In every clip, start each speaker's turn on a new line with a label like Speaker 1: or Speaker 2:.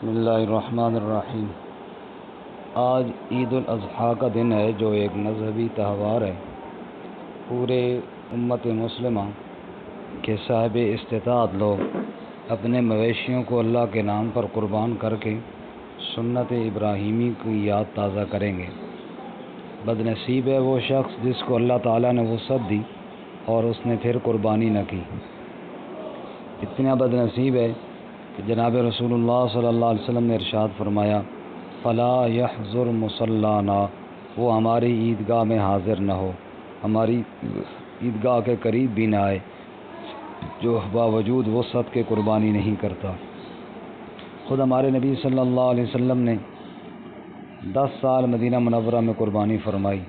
Speaker 1: بسم اللہ الرحمن الرحیم۔ آج عید الاضحیٰ کا دن ہے جو ایک مذہبی تہوار ہے۔ پورے امت مسلمہ کے صاحب استطاعت لوگ اپنے مویشیوں کو اللہ کے نام پر قربان کر کے سنت ابراہیمی کی یاد تازہ کریں گے۔ بد نصیب ہے وہ شخص جس کو اللہ تعالیٰ نے وسعت دی اور اس نے پھر قربانی نہ کی۔ اتنا بد نصیب ہے کہ جناب رسول اللہ صلی اللہ علیہ وسلم نے ارشاد فرمایا، فلا یحضر مصلانا، وہ ہماری عیدگاہ میں حاضر نہ ہو، ہماری عیدگاہ کے قریب بھی نہ آئے، جو باوجود وسعت کے قربانی نہیں کرتا۔ خود ہمارے نبی صلی اللہ علیہ وسلم نے 10 سال مدینہ منورہ میں قربانی فرمائی،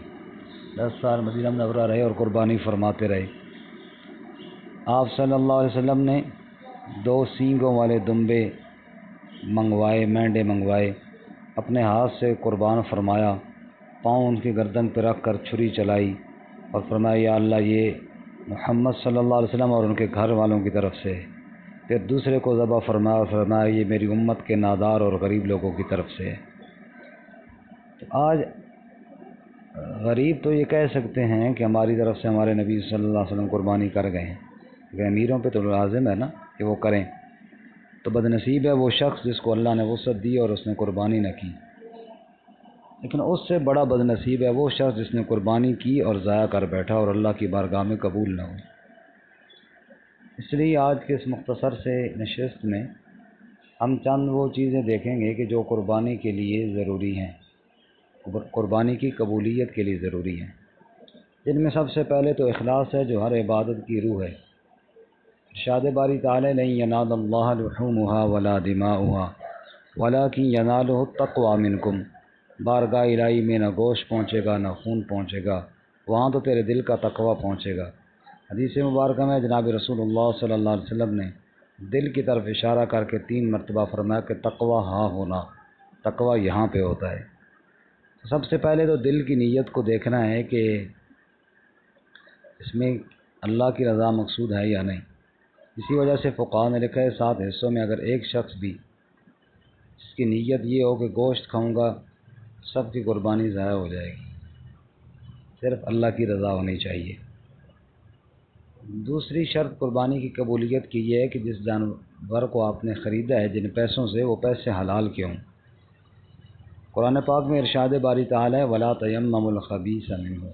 Speaker 1: 10 سال مدینہ منورہ رہے اور قربانی فرماتے رہے۔ آپ صلی اللہ علیہ وسلم نے 2 سینگوں والے دمبے منگوائے، مینڈے منگوائے، اپنے ہاتھ سے قربان فرمایا، پاؤں ان کی گردن پہ رکھ کر چھری چلائی اور فرمایا، یا اللہ یہ محمد صلی اللہ علیہ وسلم اور ان کے گھر والوں کی طرف سے ہے۔ پھر دوسرے کو ذبح فرمایا اور فرمایا، یہ میری امت کے نادار اور غریب لوگوں کی طرف سے ہے۔ تو آج غریب تو یہ کہہ سکتے ہیں کہ ہماری طرف سے ہمارے نبی صلی اللہ علیہ وسلم قربانی کر گئے ہیں، کہ امیروں پہ تو لازم ہے نا کہ وہ کریں۔ تو بد نصیب ہے وہ شخص جس کو اللہ نے وسعت دی اور اس نے قربانی نہ کی۔ لیکن اس سے بڑا بد نصیب ہے وہ شخص جس نے قربانی کی اور ضائع کر بیٹھا اور اللہ کی بارگاہ میں قبول نہ ہو۔ اس لیے آج کے اس مختصر سے نشست میں ہم چند وہ چیزیں دیکھیں گے کہ جو قربانی کے لیے ضروری ہیں، قربانی کی قبولیت کے لیے ضروری ہیں، جن میں سب سے پہلے تو اخلاص ہے جو ہر عبادت کی روح ہے۔ ارشاد باری تعالی، لن ینال اللہ لحومها ولا دماؤها ولکن ینالہ التقوی منکم، بارگاہ الہی میں نہ گوشت پہنچے گا نہ خون پہنچے گا، وہاں تو تیرے دل کا تقوی پہنچے گا۔ حدیث مبارکہ میں جناب رسول اللہ صلی اللہ علیہ وسلم نے دل کی طرف اشارہ کر کے 3 مرتبہ فرمایا کہ تقوی ہاں ہونا، تقوی یہاں پہ ہوتا ہے۔ سب سے پہلے تو دل کی نیت کو دیکھنا ہے کہ اس میں اللہ کی رضا مقصود ہے یا نہیں۔ اسی وجہ سے فقہاء نے لکھا ہے 7 حصوں میں اگر ایک شخص بھی جس کی نیت یہ ہو کہ گوشت کھاؤں گا، سب کی قربانی ضائع ہو جائے گی، صرف اللہ کی رضا ہونی چاہیے۔ دوسری شرط قربانی کی قبولیت کی یہ ہے کہ جس جانور کو آپ نے خریدا ہے جن پیسوں سے، وہ پیسے حلال کے ہوں۔ قرآن پاک میں ارشاد باری تعالی ہے، وَلَا تَيَمَّمُوا الْخَبِيثَ مِنْهُ،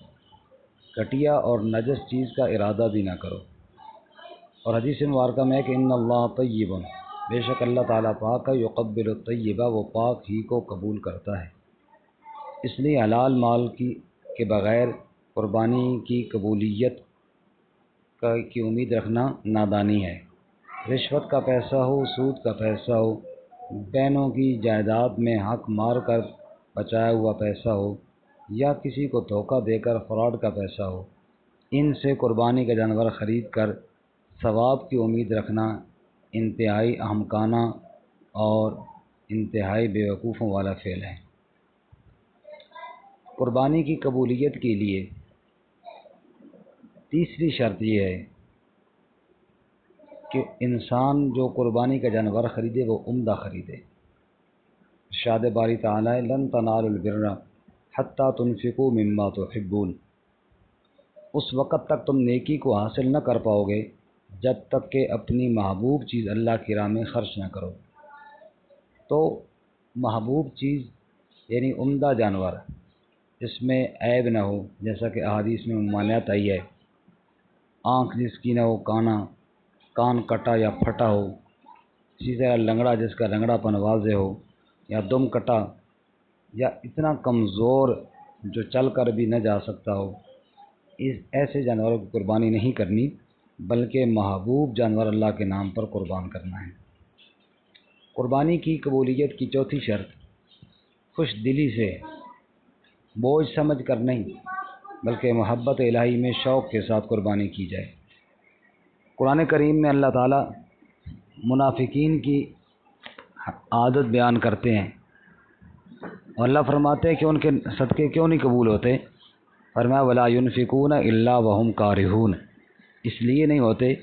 Speaker 1: گھٹیا اور نجس چیز کا ارادہ بھی نہ کرو۔ اور حدیث مبارکہ میں ہے کہ ان اللہ طیب، بے شک اللہ تعالیٰ پاک ہے، یقبل الطیبہ، وہ پاک ہی کو قبول کرتا ہے۔ اس لیے حلال مال کے بغیر قربانی کی قبولیت کی امید رکھنا نادانی ہے۔ رشوت کا پیسہ ہو، سود کا پیسہ ہو، بہنوں کی جائیداد میں حق مار کر بچایا ہوا پیسہ ہو، یا کسی کو دھوکہ دے کر فراڈ کا پیسہ ہو، ان سے قربانی کا جانور خرید کر ثواب کی امید رکھنا انتہائی احمقانہ اور انتہائی بیوقوفوں والا فعل ہے۔ قربانی کی قبولیت کے لیے تیسری شرط یہ ہے کہ انسان جو قربانی کا جانور خریدے وہ عمدہ خریدے۔ ارشاد باری تعالی، لن تنالوا البر حتی تنفقوا مما تحبون، اس وقت تک تم نیکی کو حاصل نہ کر پاؤ گے جب تک کہ اپنی محبوب چیز اللہ کی راہ میں خرچ نہ کرو۔ تو محبوب چیز یعنی عمدہ جانور جس میں عیب نہ ہو، جیسا کہ احادیث میں ممانعت آئی ہے، آنکھ جس کی نہ ہو کانا، کان کٹا یا پھٹا ہو، اسی طرح لنگڑا جس کا لنگڑا پن واضح ہو، یا دم کٹا، یا اتنا کمزور جو چل کر بھی نہ جا سکتا ہو، ایسے جانوروں کی قربانی نہیں کرنی، بلکہ محبوب جانور اللہ کے نام پر قربان کرنا ہے۔ قربانی کی قبولیت کی چوتھی شرط خوش دلی سے، بوجھ سمجھ کر نہیں، بلکہ محبت الہی میں شوق کے ساتھ قربانی کی جائے۔ قرآن کریم میں اللہ تعالیٰ منافقین کی عادت بیان کرتے ہیں اور اللہ فرماتے ہیں کہ ان کے صدقے کیوں نہیں قبول ہوتے؟ فرمایا، وَلَا يُنْفِقُونَ إِلَّا وَهُمْ كَارِهُونَ، اس لیے نہیں ہوتے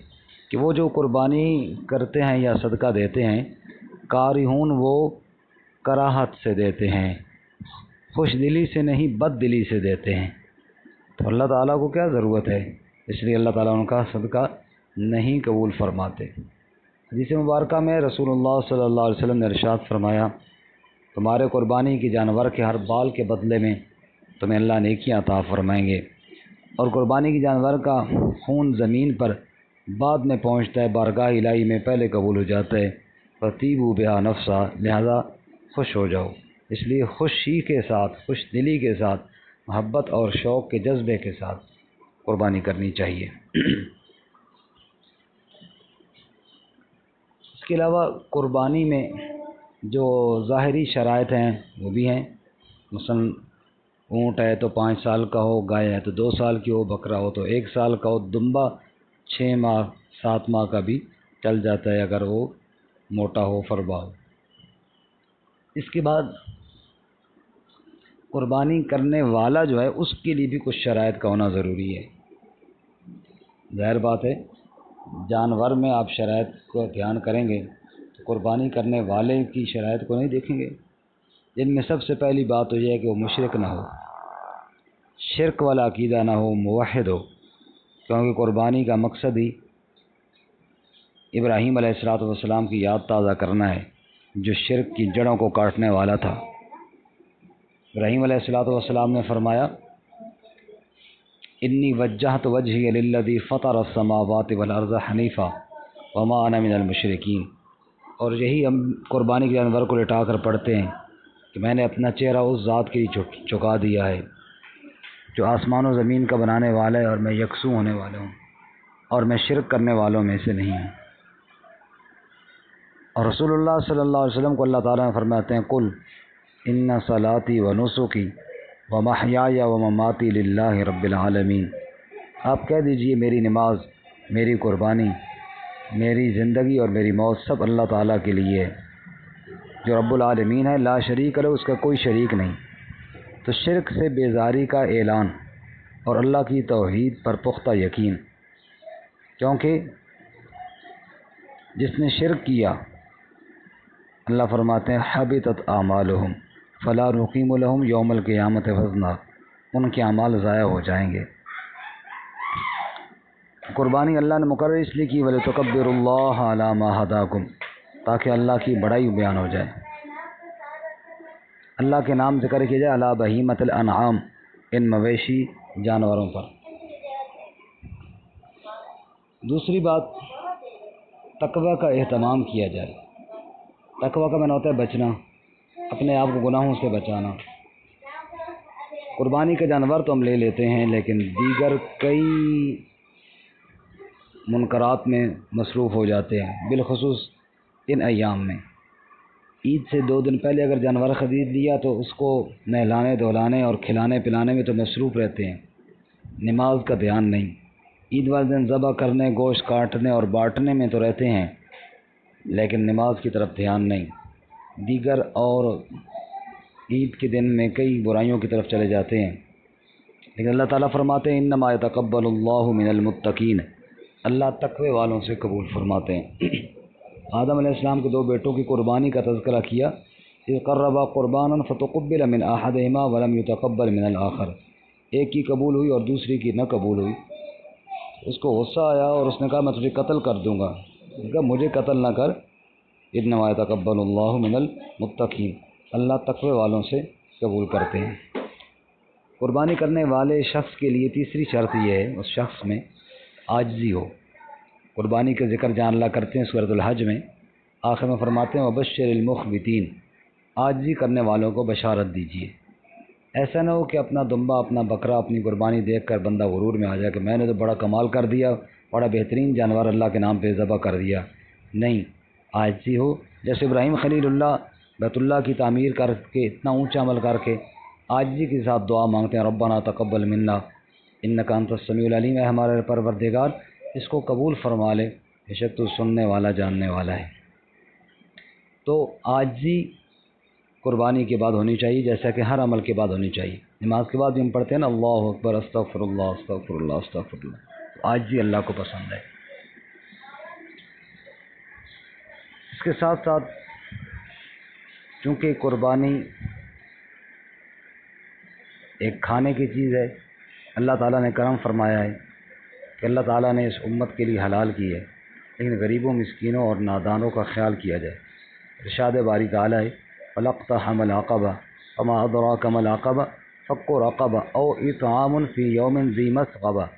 Speaker 1: کہ وہ جو قربانی کرتے ہیں یا صدقہ دیتے ہیں، کارہون وہ کراہت سے دیتے ہیں، خوش دلی سے نہیں بد دلی سے دیتے ہیں، تو اللہ تعالیٰ کو کیا ضرورت ہے؟ اس لیے اللہ تعالیٰ ان کا صدقہ نہیں قبول فرماتے۔ حدیث مبارکہ میں رسول اللہ صلی اللہ علیہ وسلم نے ارشاد فرمایا، تمہارے قربانی کی جانور کے ہر بال کے بدلے میں تمہیں اللہ نیکیاں عطا فرمائیں گے، اور قربانی کی جانور کا خون زمین پر بعد میں پہنچتا ہے، بارگاہ الہی میں پہلے قبول ہو جاتا ہے۔ فطیبوا بہا نفسا، لہذا خوش ہو جاؤ۔ اس لیے خوشی کے ساتھ، خوش دلی کے ساتھ، محبت اور شوق کے جذبے کے ساتھ قربانی کرنی چاہیے۔ اس کے علاوہ قربانی میں جو ظاہری شرائط ہیں وہ بھی ہیں، مثلا اونٹ ہے تو 5 سال کا ہو، گائے ہے تو 2 سال کی ہو، بکرا ہو تو 1 سال کا ہو، دمبا 6 ماہ 7 ماہ کا بھی چل جاتا ہے اگر وہ موٹا ہو، فربا ہو۔ اس کے بعد قربانی کرنے والا جو ہے اس کے لیے بھی کچھ شرائط کا ہونا ضروری ہے۔ ظاہر بات ہے جانور میں آپ شرائط کو دھیان کریں گے تو قربانی کرنے والے کی شرائط کو نہیں دیکھیں گے، جن میں سب سے پہلی بات تو یہ ہے کہ وہ مشرک نہ ہو، شرک والا عقیدہ نہ ہو، موحد ہو، کیونکہ قربانی کا مقصد ہی ابراہیم علیہ السلام کی یاد تازہ کرنا ہے، جو شرک کی جڑوں کو کاٹنے والا تھا۔ ابراہیم علیہ السلام نے فرمایا، انی وجہت وجہی للذی فطر السماوات والارض حنیفا وما انا من المشرکین، اور یہی ہم قربانی کے جانور کو لٹا کر پڑھتے ہیں کہ میں نے اپنا چہرہ اس ذات کے لیے چکا دیا ہے جو آسمان و زمین کا بنانے والا ہے، اور میں یکسو ہونے والا ہوں، اور میں شرک کرنے والوں میں سے نہیں ہوں۔ اور رسول اللہ صلی اللہ علیہ وسلم کو اللہ تعالیٰ نے فرماتے ہیں، قل ان صلاتی و نسکی و محیای و مماتی للہ رب العالمین، آپ کہہ دیجئے میری نماز، میری قربانی، میری زندگی اور میری موت سب اللہ تعالیٰ کے لیے ہے، جو رب العالمین ہے، لا شریک لہ، اس کا کوئی شریک نہیں۔ تو شرک سے بیزاری کا اعلان اور اللہ کی توحید پر پختہ یقین، کیونکہ جس نے شرک کیا اللہ فرماتے ہیں حبطت اعمالہم فلا نقیم لہم یوم القیامت وزنا، ان کے اعمال ضائع ہو جائیں گے۔ قربانی اللہ نے مقرر اس لیے کی، وَلِتُكَبِّرُوا اللَّهَ عَلَىٰ مَا هَدَاكُمْ، تاکہ اللہ کی بڑائی بیان ہو جائے، اللہ کے نام ذکر کیا جائے، علی بہیمۃ الانعام، ان مویشی جانوروں پر۔ دوسری بات، تقوی کا اہتمام کیا جائے۔ تقوی کا معنی ہوتا ہے بچنا، اپنے آپ کو گناہوں سے بچانا۔ قربانی کا جانور تو ہم لے لیتے ہیں، لیکن دیگر کئی منکرات میں مصروف ہو جاتے ہیں، بالخصوص ان ایام میں۔ عید سے 2 دن پہلے اگر جانور خرید لیا تو اس کو نہلانے دھلانے اور کھلانے پلانے میں تو مصروف رہتے ہیں، نماز کا دھیان نہیں۔ عید والے دن ذبح کرنے، گوشت کاٹنے اور بانٹنے میں تو رہتے ہیں، لیکن نماز کی طرف دھیان نہیں۔ دیگر اور عید کے دن میں کئی برائیوں کی طرف چلے جاتے ہیں، لیکن اللہ تعالیٰ فرماتے ہیں انما یتقبل اللہ من المتقین، اللہ تقوی والوں سے قبول فرماتے ہیں۔ آدم علیہ السلام کے 2 بیٹوں کی قربانی کا تذکرہ کیا، اذ قربا قربانا فتقبل من احدہما ولم یتقبل من الآخر، ایک کی قبول ہوئی اور دوسری کی نہ قبول ہوئی۔ اس کو غصہ آیا اور اس نے کہا میں تجھے قتل کر دوں گا، اس نے کہا مجھے قتل نہ کر، انما یتقبل اللہ من المتقین، اللہ تقوی والوں سے قبول کرتے ہیں۔ قربانی کرنے والے شخص کے لیے تیسری شرط یہ ہے اس شخص میں عاجزی ہو۔ قربانی کا ذکر جان اللہ کرتے ہیں سورۃ الحج میں، آخر میں فرماتے ہیں وبشر المخبتین، عاجزی کرنے والوں کو بشارت دیجیے۔ ایسا نہ ہو کہ اپنا دمبا، اپنا بکرا، اپنی قربانی دیکھ کر بندہ غرور میں آ جائے کہ میں نے تو بڑا کمال کر دیا، بڑا بہترین جانور اللہ کے نام پہ ذبح کر دیا۔ نہیں، عاجزی ہو، جیسے ابراہیم خلیل اللہ بیت اللہ کی تعمیر کر کے اتنا اونچا عمل کر کے عاجزی کے ساتھ دعا مانگتے ہیں، ربنا تقبل منا انک انت السمیع العلیم، اے ہمارے پروردگار اس کو قبول فرما لے، بے شک تو سننے والا جاننے والا ہے۔ تو عاجزی قربانی کے بعد ہونی چاہیے، جیسا کہ ہر عمل کے بعد ہونی چاہیے۔ نماز کے بعد بھی ہم پڑھتے ہیں نا اللہ اکبر استغفر اللہ استغفر اللہ استغفر اللہ، تو عاجزی اللہ کو پسند ہے۔ اس کے ساتھ ساتھ چونکہ قربانی ایک کھانے کی چیز ہے، اللہ تعالیٰ نے کرم فرمایا ہے کہ اللہ تعالیٰ نے اس امت کے لیے حلال کی ہے، لیکن غریبوں، مسکینوں اور نادانوں کا خیال کیا جائے۔ ارشاد باری تعالیٰ ہے فَلَاقْتَحَمَ الْعَقَبَةَ وَمَا أَدْرَاكَ مَا الْعَقَبَةُ فَكُّ رَقَبَةٍ أَوْ إِطْعَامٌ فِي يَوْمٍ ذِي مَسْغَبَةٍ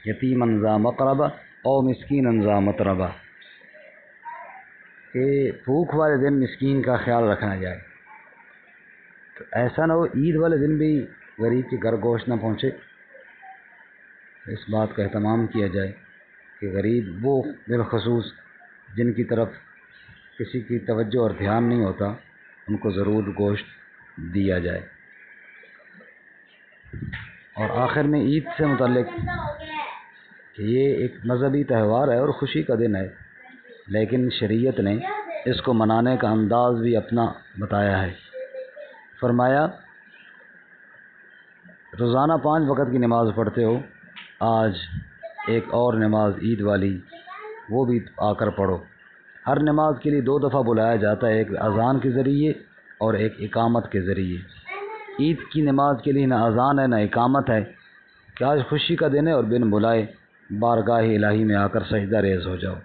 Speaker 1: یتیمًا ذا مقربہ أَوْ مِسْكِینًا ذا متربہ، کہ بھوک والے دن مسکین کا خیال رکھنا جائے۔ تو ایسا نہ ہو عید والے دن بھی غریب کے گھر گوشت نہ پہنچے، اس بات کا اہتمام کیا جائے کہ غریب وہ بالخصوص جن کی طرف کسی کی توجہ اور دھیان نہیں ہوتا، ان کو ضرور گوشت دیا جائے۔ اور آخر میں عید سے متعلق کہ یہ ایک مذہبی تہوار ہے اور خوشی کا دن ہے، لیکن شریعت نے اس کو منانے کا انداز بھی اپنا بتایا ہے۔ فرمایا روزانہ 5 وقت کی نماز پڑھتے ہو، آج ایک اور نماز عید والی وہ بھی آ کر پڑھو۔ ہر نماز کے لیے 2 دفعہ بلایا جاتا ہے، ایک اذان کے ذریعے اور ایک اقامت کے ذریعے۔ عید کی نماز کے لیے نہ اذان ہے نہ اقامت ہے کہ آج خوشی کا دن ہے اور بن بلائے بارگاہ الہی میں آ کر سجدہ ریز ہو جاؤ۔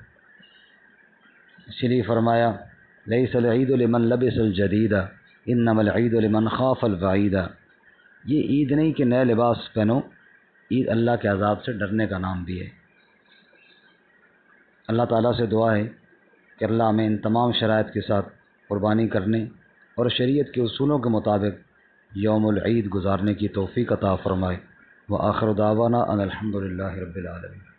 Speaker 1: اسی لیے فرمایا لیس العید لمن لبس الجدید انما العید لمن خاف الوعید، یہ عید نہیں کہ نئے لباس پہنو، عید اللہ کے عذاب سے ڈرنے کا نام بھی ہے۔ اللہ تعالیٰ سے دعا ہے کہ اللہ ہمیں ان تمام شرائط کے ساتھ قربانی کرنے اور شریعت کے اصولوں کے مطابق یوم العید گزارنے کی توفیق عطا فرمائے۔ وآخر دعوانا ان الحمد للہ رب العالمین۔